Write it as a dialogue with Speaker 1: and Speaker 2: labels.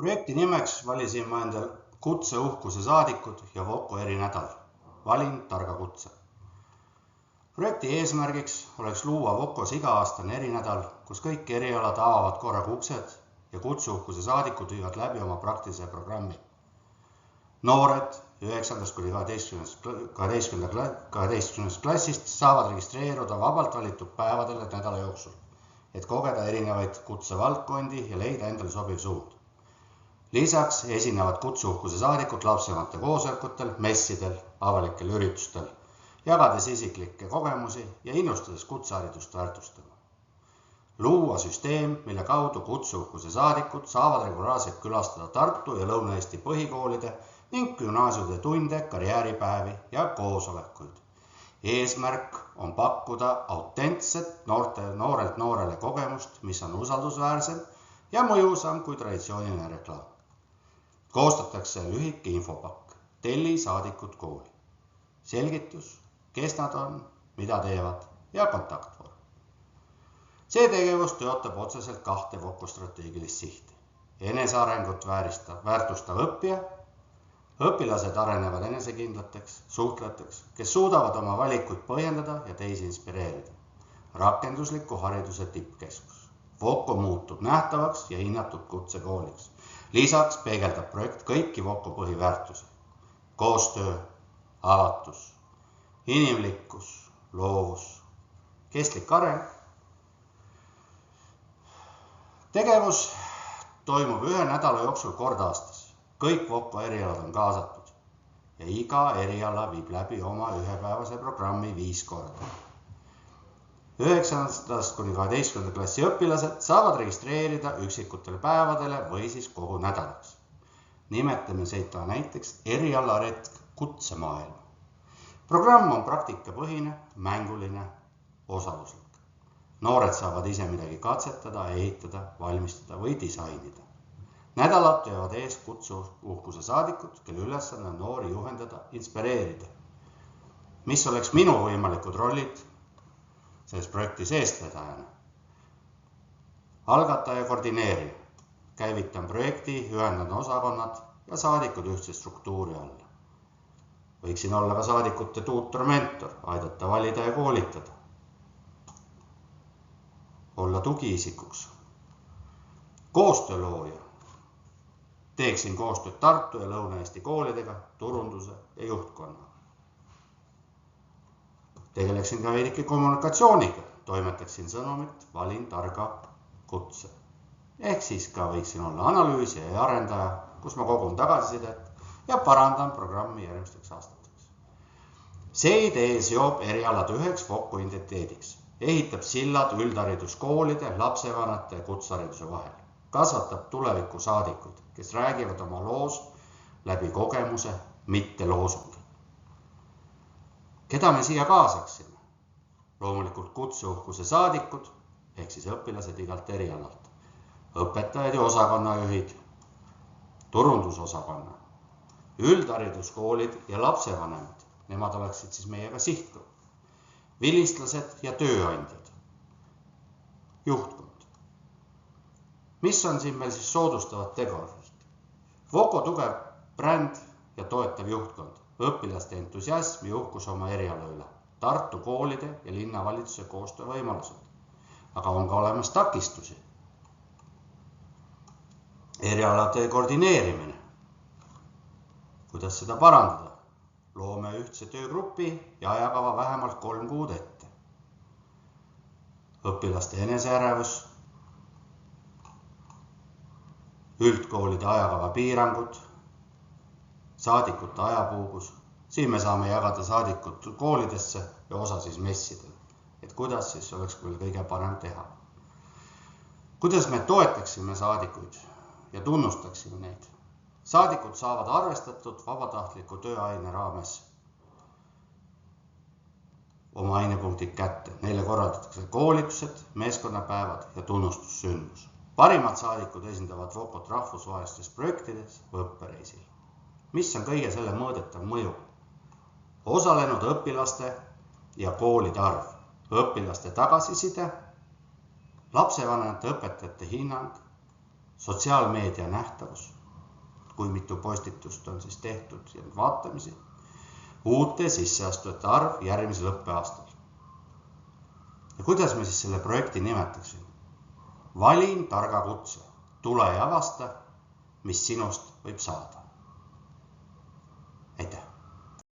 Speaker 1: Projekti nimeks valisin ma endal kutseuhkuse saadikud ja Voko erinädal. Valin targa kutse. Projekti eesmärgiks oleks luua Vokos iga-aastane erinädal, kus kõik erialad avavad korraga uksed ja kutseuhkuse saadikud viivad läbi oma praktilise programmi. Noored 9.–12. klassist saavad registreeruda vabalt valitud päevadele nädala jooksul, et kogeda erinevaid kutsevaldkondi ja leida endale sobiv suund. Lisaks esinevad kutseuhkuse saadikud lapsevanemate koosolekutel, messidel, avalikel üritustel, jagades isiklikke kogemusi ja innustades kutseharidust väärtustama. Luua süsteem, mille kaudu kutseuhkuse saadikud saavad regulaarselt külastada Tartu ja Lõuna-Eesti põhikoolide ning gümnaasiumide tunde, karjääripäevi ja koosolekuid. Eesmärk on pakkuda autentset noorelt noorele kogemust, mis on usaldusväärsem ja mõjusam kui traditsiooniline reklaam. Koostatakse lühike infopakk, telli saadikud kooli. Selgitus, kes nad on, mida teevad ja kontaktvorm. See tegevus töötab otseselt 2 Voko strateegilist sihti. Enesearengut väärtustav õppija, õpilased arenevad enesekindlateks, suhtlejateks, kes suudavad oma valikuid põhjendada ja teisi inspireerida. Rakendusliku hariduse tippkeskus. Voko muutub nähtavaks ja hinnatud kutsekooliks. Lisaks peegeldab projekt kõiki Voko põhiväärtusi. Koostöö, avatus, inimlikkus, loovus, kestlik areng. Tegevus toimub 1 nädala jooksul kord aastas. Kõik Voko erialad on kaasatud ja iga eriala viib läbi oma ühepäevase programmi 5 korda. 9.–12. klassi õpilased saavad registreerida üksikutele päevadele või siis kogu nädalaks. Nimetame seda näiteks erialaretk kutsemaailma. Programm on praktikapõhine, mänguline, osaluslik. Noored saavad ise midagi katsetada, ehitada, valmistada või disainida. Nädalad teevad ees kutseuhkuse saadikud, kelle ülesanne on noori juhendada, inspireerida. Mis oleks minu võimalikud rollid selles projektis eestvedajana? Algataja koordineerija. Käivitan projekti, ühendan osakonnad ja saadikud ühtse struktuuri alla. Võiksin olla ka saadikute tuutor-mentor, aidata valida ja koolitada. Olla tugiisikuks. Koostöölooja. Teeksin koostööd Tartu ja Lõuna-Eesti koolidega, turunduse ja juhtkonnaga. Tegeleksin ka veidike kommunikatsiooniga, toimetaksin sõnumit, valin targa kutse. Ehk siis ka võiksin olla analüüsija ja arendaja, kus ma kogun tagasisidet ja parandan programmi järgmisteks aastateks. See idee seob erialad üheks Voko identiteediks. Ehitab sillad üldhariduskoolide, lapsevanemate ja kutsehariduse vahel. Kasvatab tuleviku saadikuid, kes räägivad oma loos läbi kogemuse, mitte loosungi. Keda me siia kaasaksime? Loomulikult kutseuhkuse saadikud, ehk siis õpilased igalt erialalt. Õpetajad ja osakonnajuhid, turundusosakonna, üldhariduskoolid ja lapsevanemad, nemad oleksid siis meiega sihtgrupp. Vilistlased ja tööandjad, juhtkond. Mis on siin meil siis soodustavad tegurid? Voko tugev bränd ja toetav juhtkond, õpilaste entusiasm ja uhkus oma eriala üle, Tartu koolide ja linnavalitsuse koostöövõimalused. Aga on ka olemas takistusi. Erialade koordineerimine. Kuidas seda parandada? Loome ühtse töögrupi ja ajakava vähemalt 3 kuud ette. Õpilaste eneseärevus, üldkoolide ajakava piirangud, saadikute ajapuugus. Siin me saame jagada saadikud koolidesse ja osa siis messidel. Et kuidas siis oleks meil kõige parem teha? Kuidas me toetaksime saadikuid ja tunnustaksime neid? Saadikud saavad arvestatud vabatahtliku tööaine raames oma ainepunktid kätte. Neile korraldatakse koolitused, meeskonnapäevad ja tunnustussündmus. Parimad saadikud esindavad Vokot rahvusvahelistes projektides või õppereisil. Mis on kõige selle mõõdetav mõju? Osalenud õpilaste ja koolide arv, õpilaste tagasiside, lapsevanemate õpetajate hinnang, sotsiaalmeedia nähtavus, kui mitu postitust on siis tehtud ja vaatamisi, uute sisseastujate arv järgmisel õppeaastal. Ja kuidas me siis selle projekti nimetaksime? Valin targa kutse, tule ja avasta, mis sinust võib saada.